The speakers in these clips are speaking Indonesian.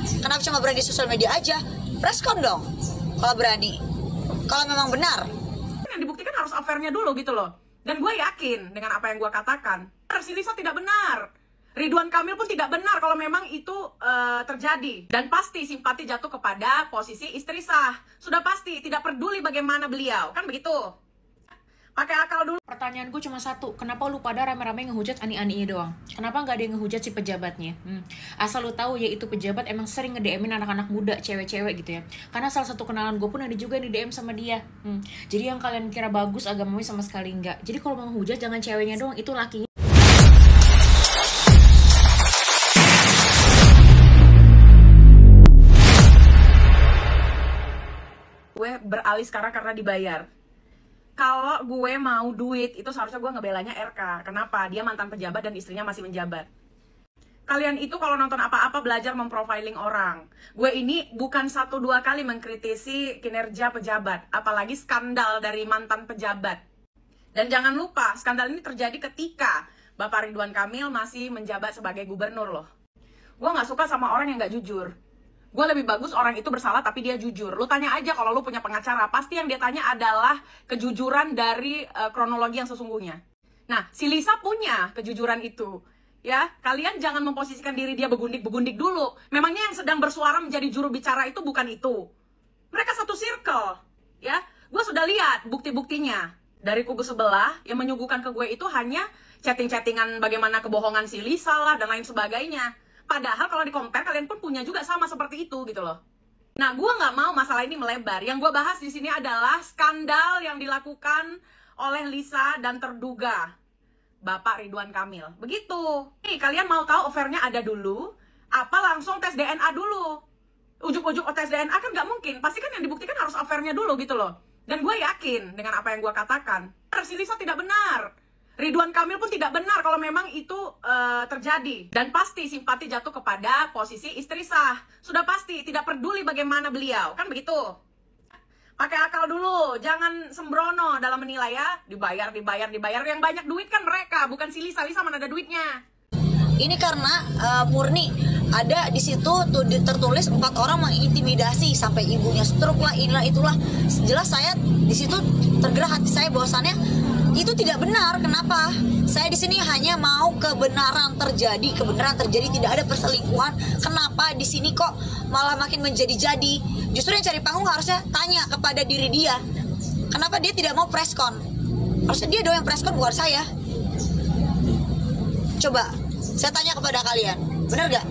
Kenapa cuma berani di sosial media aja? Preskon dong kalau berani. Kalau memang benar. Yang dibuktikan harus affair-nya dulu gitu loh. Dan gue yakin dengan apa yang gue katakan. Si Lisa tidak benar. Ridwan Kamil pun tidak benar kalau memang itu terjadi. Dan pasti simpati jatuh kepada posisi istri sah. Sudah pasti, tidak peduli bagaimana beliau. Kan begitu? Pakai akal dulu. Pertanyaan gue cuma satu, kenapa lu pada rame-rame ngehujat ani-aninya doang? Kenapa nggak ada yang ngehujat si pejabatnya? Asal lu tahu ya, itu pejabat emang sering nge-DM-in anak-anak muda, cewek-cewek gitu ya. Karena salah satu kenalan gue pun ada juga yang di-DM sama dia. Jadi yang kalian kira bagus agamanya sama sekali enggak. Jadi kalau mau ngehujat jangan ceweknya doang, itu lakinya. Gue beralih sekarang karena dibayar. Kalau gue mau duit, itu seharusnya gue ngebelanya RK. Kenapa? Dia mantan pejabat dan istrinya masih menjabat. Kalian itu kalau nonton apa-apa belajar memprofiling orang. Gue ini bukan 1-2 kali mengkritisi kinerja pejabat. Apalagi skandal dari mantan pejabat. Dan jangan lupa, skandal ini terjadi ketika Bapak Ridwan Kamil masih menjabat sebagai gubernur loh. Gue gak suka sama orang yang gak jujur. Gue lebih bagus orang itu bersalah tapi dia jujur. Lu tanya aja kalau lu punya pengacara, pasti yang dia tanya adalah kejujuran dari kronologi yang sesungguhnya. Nah, si Lisa punya kejujuran itu. Ya, kalian jangan memposisikan diri dia begundik-begundik dulu. Memangnya yang sedang bersuara menjadi juru bicara itu bukan itu. Mereka satu circle. Ya, gue sudah lihat bukti-buktinya. Dari kubu sebelah yang menyuguhkan ke gue itu hanya chatting-chattingan bagaimana kebohongan si Lisa lah dan lain sebagainya. Padahal kalau di-compare kalian pun punya juga sama seperti itu gitu loh. Nah, gue nggak mau masalah ini melebar. Yang gue bahas di sini adalah skandal yang dilakukan oleh Lisa dan terduga Bapak Ridwan Kamil. Begitu. Nih, kalian mau tahu affair-nya ada dulu, apa langsung tes DNA dulu? Ujuk-ujuk tes DNA kan nggak mungkin. Pasti kan yang dibuktikan harus affair-nya dulu gitu loh. Dan gue yakin dengan apa yang gue katakan. Si Lisa tidak benar. Ridwan Kamil pun tidak benar kalau memang itu terjadi. Dan pasti simpati jatuh kepada posisi istri sah. Sudah pasti, tidak peduli bagaimana beliau. Kan begitu? Pakai akal dulu, jangan sembrono dalam menilai ya. Dibayar. Yang banyak duit kan mereka, bukan si Lisa. Lisa mana ada duitnya. Ini karena murni ada di situ tertulis 4 orang mengintimidasi sampai ibunya stroke lah, inilah itulah. Jelas saya di situ tergerak hati saya bahwasannya itu tidak benar. Kenapa? Saya di sini hanya mau kebenaran terjadi, tidak ada perselingkuhan. Kenapa di sini kok malah makin menjadi-jadi? Justru yang cari panggung harusnya tanya kepada diri dia. Kenapa dia tidak mau preskon? Harusnya dia dong yang preskon, bukan saya. Coba, saya tanya kepada kalian, benar gak?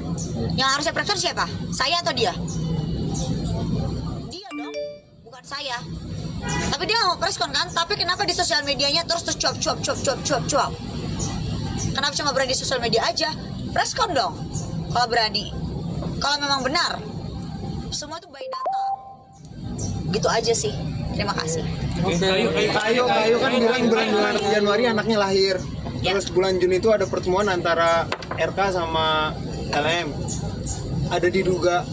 Yang harusnya preskon siapa? Saya atau dia? Dia dong, bukan saya. Tapi dia mau preskon kan? Tapi kenapa di sosial medianya terus cuap. Kenapa cuma berani di sosial media aja? Preskon dong kalau berani. Kalau memang benar. Semua itu by data. Gitu aja sih. Terima kasih. Kayu kan bilang bulan Januari anaknya lahir. Terus bulan Juni itu ada pertemuan antara RK sama LM. Ada diduga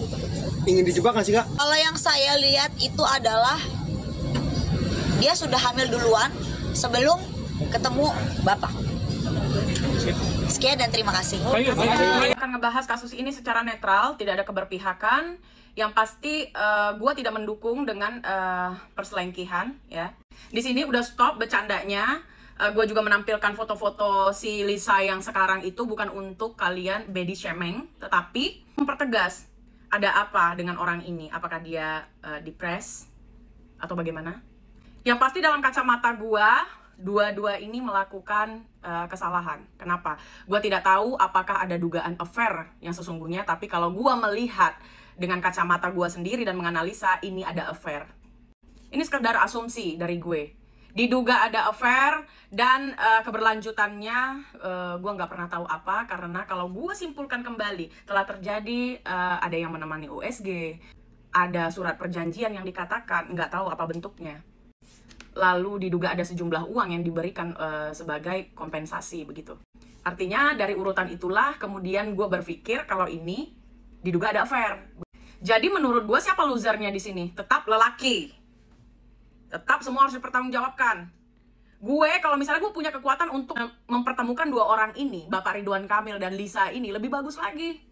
ingin dijebak nggak sih, Kak? Kalau yang saya lihat itu adalah dia sudah hamil duluan sebelum ketemu Bapak. Sekian dan terima kasih. Akan ngebahas kasus ini secara netral, tidak ada keberpihakan. Yang pasti gue tidak mendukung dengan perselingkuhan ya. Di sini udah stop bercandanya. Gue juga menampilkan foto-foto si Lisa yang sekarang itu bukan untuk kalian body shaming, tetapi mempertegas ada apa dengan orang ini. Apakah dia depres atau bagaimana? Yang pasti dalam kacamata gue, dua-dua ini melakukan kesalahan. Kenapa? Gue tidak tahu apakah ada dugaan affair yang sesungguhnya, tapi kalau gue melihat dengan kacamata gue sendiri dan menganalisa, ini ada affair. Ini sekedar asumsi dari gue. Diduga ada affair dan keberlanjutannya gue nggak pernah tahu apa, karena kalau gue simpulkan kembali, telah terjadi ada yang menemani USG, ada surat perjanjian yang dikatakan, nggak tahu apa bentuknya. Lalu diduga ada sejumlah uang yang diberikan sebagai kompensasi begitu. Artinya dari urutan itulah kemudian gue berpikir kalau ini diduga ada affair. Jadi menurut gue siapa losernya di sini? Tetap lelaki. Tetap semua harus dipertanggungjawabkan. Gue kalau misalnya gue punya kekuatan untuk mempertemukan dua orang ini, Bapak Ridwan Kamil dan Lisa ini, lebih bagus lagi.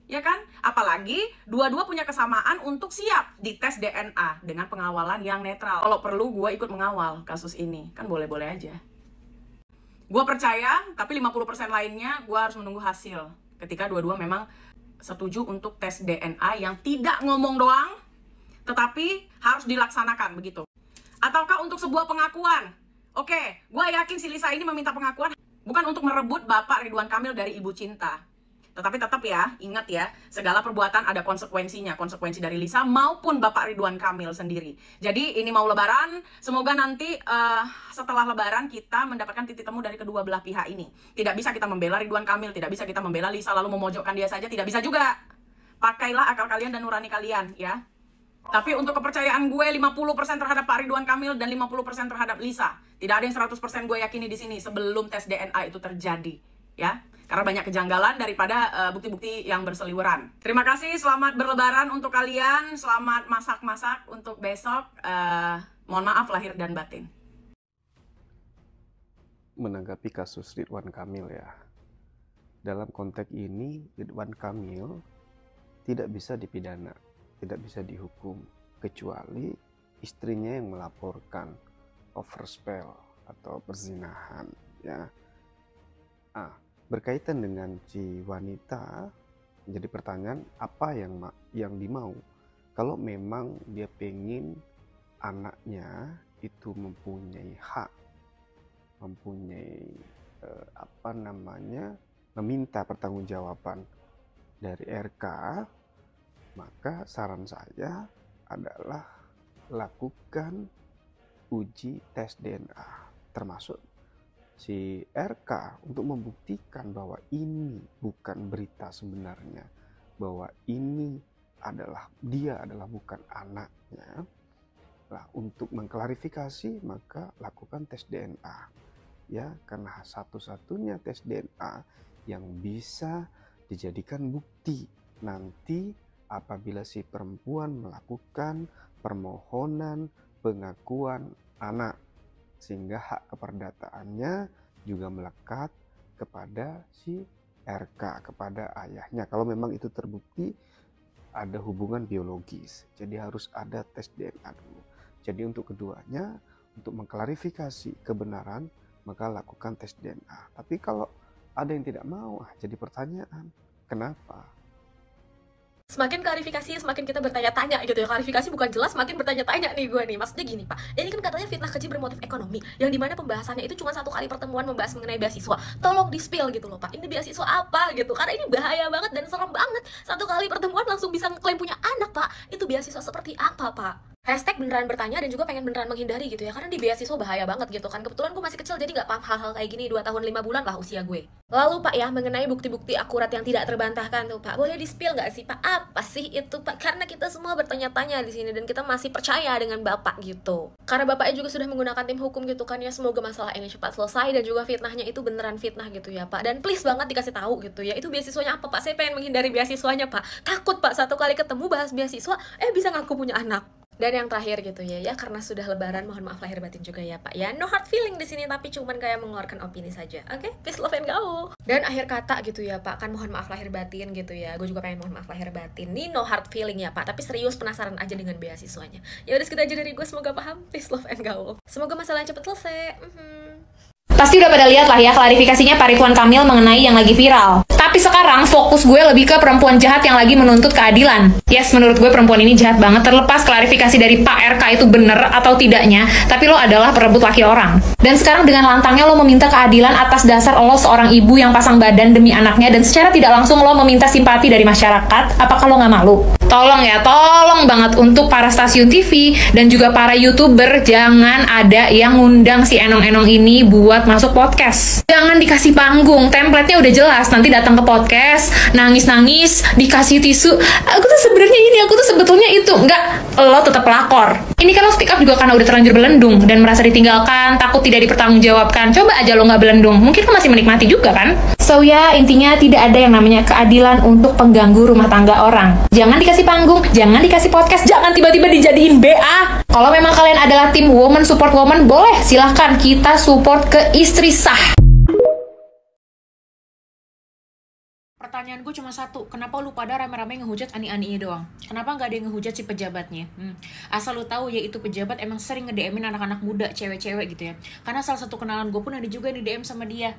Ya kan? Apalagi dua-dua punya kesamaan untuk siap dites DNA dengan pengawalan yang netral. Kalau perlu gue ikut mengawal kasus ini, kan boleh-boleh aja. Gue percaya, tapi 50% lainnya gue harus menunggu hasil. Ketika dua-dua memang setuju untuk tes DNA yang tidak ngomong doang, tetapi harus dilaksanakan begitu. Ataukah untuk sebuah pengakuan? Oke, gue yakin si Lisa ini meminta pengakuan bukan untuk merebut Bapak Ridwan Kamil dari Ibu Cinta. Tetapi tetap ya, ingat ya, segala perbuatan ada konsekuensinya. Konsekuensi dari Lisa maupun Bapak Ridwan Kamil sendiri. Jadi ini mau lebaran, semoga nanti setelah lebaran kita mendapatkan titik temu dari kedua belah pihak ini. Tidak bisa kita membela Ridwan Kamil, tidak bisa kita membela Lisa lalu memojokkan dia saja, tidak bisa juga. Pakailah akal kalian dan nurani kalian ya. Tapi untuk kepercayaan gue 50% terhadap Pak Ridwan Kamil dan 50% terhadap Lisa. Tidak ada yang 100% gue yakini di sini sebelum tes DNA itu terjadi ya. Karena banyak kejanggalan daripada bukti-bukti yang berseliweran. Terima kasih, selamat berlebaran untuk kalian. Selamat masak-masak untuk besok. Mohon maaf lahir dan batin. Menanggapi kasus Ridwan Kamil ya. Dalam konteks ini, Ridwan Kamil tidak bisa dipidana, tidak bisa dihukum. Kecuali istrinya yang melaporkan overspell atau perzinahan ya. Berkaitan dengan si wanita, jadi pertanyaan apa yang dimau? Kalau memang dia pengen anaknya itu mempunyai hak, mempunyai meminta pertanggungjawaban dari RK, maka saran saya adalah lakukan uji tes DNA, termasuk si RK untuk membuktikan bahwa ini bukan berita sebenarnya, bahwa dia adalah bukan anaknya. Lah, untuk mengklarifikasi maka lakukan tes DNA ya, karena satu-satunya tes DNA yang bisa dijadikan bukti nanti apabila si perempuan melakukan permohonan pengakuan anak, sehingga hak keperdataannya juga melekat kepada si RK, kepada ayahnya. Kalau memang itu terbukti ada hubungan biologis, jadi harus ada tes DNA dulu. Jadi untuk keduanya, untuk mengklarifikasi kebenaran, maka lakukan tes DNA. Tapi kalau ada yang tidak mau, jadi pertanyaan, kenapa? Semakin klarifikasi, semakin kita bertanya-tanya gitu ya. Klarifikasi bukan jelas, semakin bertanya-tanya nih gue nih. Maksudnya gini Pak, ini kan katanya fitnah keji bermotif ekonomi, yang dimana pembahasannya itu cuma satu kali pertemuan membahas mengenai beasiswa. Tolong di-spill gitu loh Pak, ini beasiswa apa gitu, karena ini bahaya banget dan serem banget. Satu kali pertemuan langsung bisa ngeklaim punya anak Pak. Itu beasiswa seperti apa Pak? Hashtag beneran bertanya dan juga pengen beneran menghindari gitu ya, karena di beasiswa bahaya banget gitu kan. Kebetulan gue masih kecil jadi gak paham hal-hal kayak gini, 2 tahun 5 bulan lah usia gue. Lalu Pak ya, mengenai bukti-bukti akurat yang tidak terbantahkan tuh Pak, boleh di-spill gak sih Pak? Apa sih itu Pak? Karena kita semua bertanya-tanya di sini dan kita masih percaya dengan Bapak gitu. Karena Bapaknya juga sudah menggunakan tim hukum gitu kan ya, semoga masalah ini cepat selesai dan juga fitnahnya itu beneran fitnah gitu ya Pak. Dan please banget dikasih tahu gitu ya, itu beasiswanya apa Pak? Saya pengen menghindari beasiswanya Pak. Takut Pak, satu kali ketemu bahas beasiswa, bisa ngaku punya anak. Dan yang terakhir gitu ya, karena sudah lebaran, mohon maaf lahir batin juga ya Pak ya. No hard feeling di sini, tapi cuman kayak mengeluarkan opini saja. Oke? Peace, love, and go. Dan akhir kata gitu ya Pak, kan mohon maaf lahir batin gitu ya. Gue juga pengen mohon maaf lahir batin. Ini no hard feeling ya Pak, tapi serius penasaran aja dengan beasiswanya. Ya udah, segitu aja dari gue, semoga paham. Peace, love, and go. Semoga masalahnya cepat selesai. Pasti udah pada lihat lah ya klarifikasinya Pak Ridwan Kamil mengenai yang lagi viral. Tapi sekarang fokus gue lebih ke perempuan jahat yang lagi menuntut keadilan. Yes, menurut gue perempuan ini jahat banget, terlepas klarifikasi dari Pak RK itu bener atau tidaknya, tapi lo adalah perebut laki orang. Dan sekarang dengan lantangnya lo meminta keadilan atas dasar lo seorang ibu yang pasang badan demi anaknya, dan secara tidak langsung lo meminta simpati dari masyarakat. Apakah lo nggak malu? Tolong ya, tolong banget untuk para stasiun TV dan juga para YouTuber, jangan ada yang ngundang si Enong-Enong ini buat masuk podcast. Jangan dikasih panggung, template-nya udah jelas. Nanti datang ke podcast, nangis-nangis, dikasih tisu. Aku tuh sebenarnya ini, aku tuh sebetulnya itu. Enggak, lo tetap pelakor. Ini kan lo speak up juga karena udah terlanjur belendung dan merasa ditinggalkan, takut tidak dipertanggungjawabkan. Coba aja lo nggak belendung, mungkin kan masih menikmati juga kan? So ya, intinya tidak ada yang namanya keadilan untuk pengganggu rumah tangga orang. Jangan dikasih panggung, jangan dikasih podcast, jangan tiba-tiba dijadiin BA. Kalau memang kalian adalah tim woman support woman, boleh silahkan kita support ke istri sah. pertanyaan gue cuma satu, kenapa lu pada rame-rame ngehujat ani-ani doang? Kenapa nggak ada yang ngehujat si pejabatnya? Asal lu tahu ya itu pejabat emang sering nge-DM-in anak-anak muda, cewek-cewek gitu ya. Karena salah satu kenalan gue pun ada juga yang di-DM sama dia.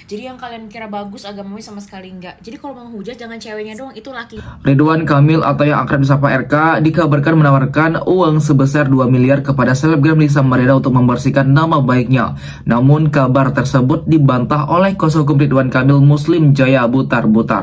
Jadi yang kalian kira bagus agamanya sama sekali enggak. Jadi kalau mau ngehujat jangan ceweknya doang, itu laki. Ridwan Kamil atau yang akrab disapa RK dikabarkan menawarkan uang sebesar 2 miliar kepada selebgram Lisa Mariana untuk membersihkan nama baiknya. Namun kabar tersebut dibantah oleh kuasa hukum Ridwan Kamil, Muslim Jaya Butar-Butar.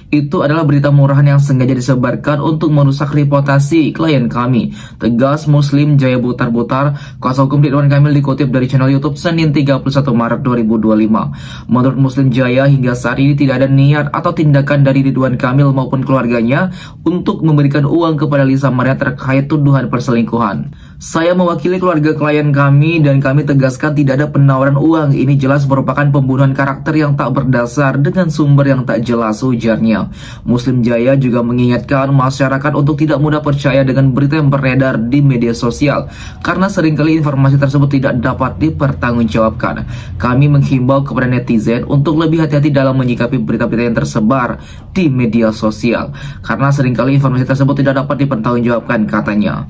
Itu adalah berita murahan yang sengaja disebarkan untuk merusak reputasi klien kami, tegas Muslim Jaya Butar-Butar. Kuasa hukum Ridwan Kamil dikutip dari channel YouTube Senin 31 Maret 2025. Menurut Muslim Jaya, hingga saat ini tidak ada niat atau tindakan dari Ridwan Kamil maupun keluarganya untuk memberikan uang kepada Lisa Mariana terkait tuduhan perselingkuhan. Saya mewakili keluarga klien kami dan kami tegaskan tidak ada penawaran uang. Ini jelas merupakan pembunuhan karakter yang tak berdasar dengan sumber yang tak jelas, ujarnya. Muslim Jaya juga mengingatkan masyarakat untuk tidak mudah percaya dengan berita yang beredar di media sosial karena seringkali informasi tersebut tidak dapat dipertanggungjawabkan. Kami menghimbau kepada netizen untuk lebih hati-hati dalam menyikapi berita-berita yang tersebar di media sosial karena seringkali informasi tersebut tidak dapat dipertanggungjawabkan, katanya.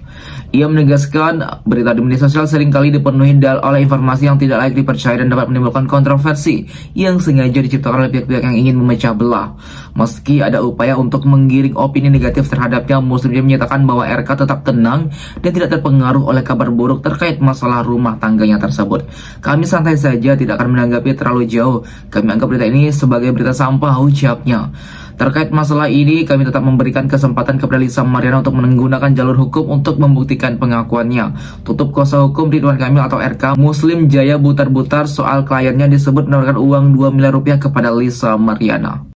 Ia menegaskan berita di media sosial seringkali dipenuhi oleh informasi yang tidak layak dipercaya dan dapat menimbulkan kontroversi yang sengaja diciptakan oleh pihak-pihak yang ingin memecah belah. Meski ada upaya untuk menggiring opini negatif terhadapnya, Muslim Jaya menyatakan bahwa RK tetap tenang dan tidak terpengaruh oleh kabar buruk terkait masalah rumah tangganya tersebut. Kami santai saja, tidak akan menanggapi terlalu jauh. Kami anggap berita ini sebagai berita sampah, ucapnya. Terkait masalah ini, kami tetap memberikan kesempatan kepada Lisa Mariana untuk menggunakan jalur hukum untuk membuktikan pengakuannya. Tutup kuasa hukum Ridwan Kamil atau RK, Muslim Jaya Butar-Butar soal kliennya disebut menawarkan uang 2 miliar rupiah kepada Lisa Mariana.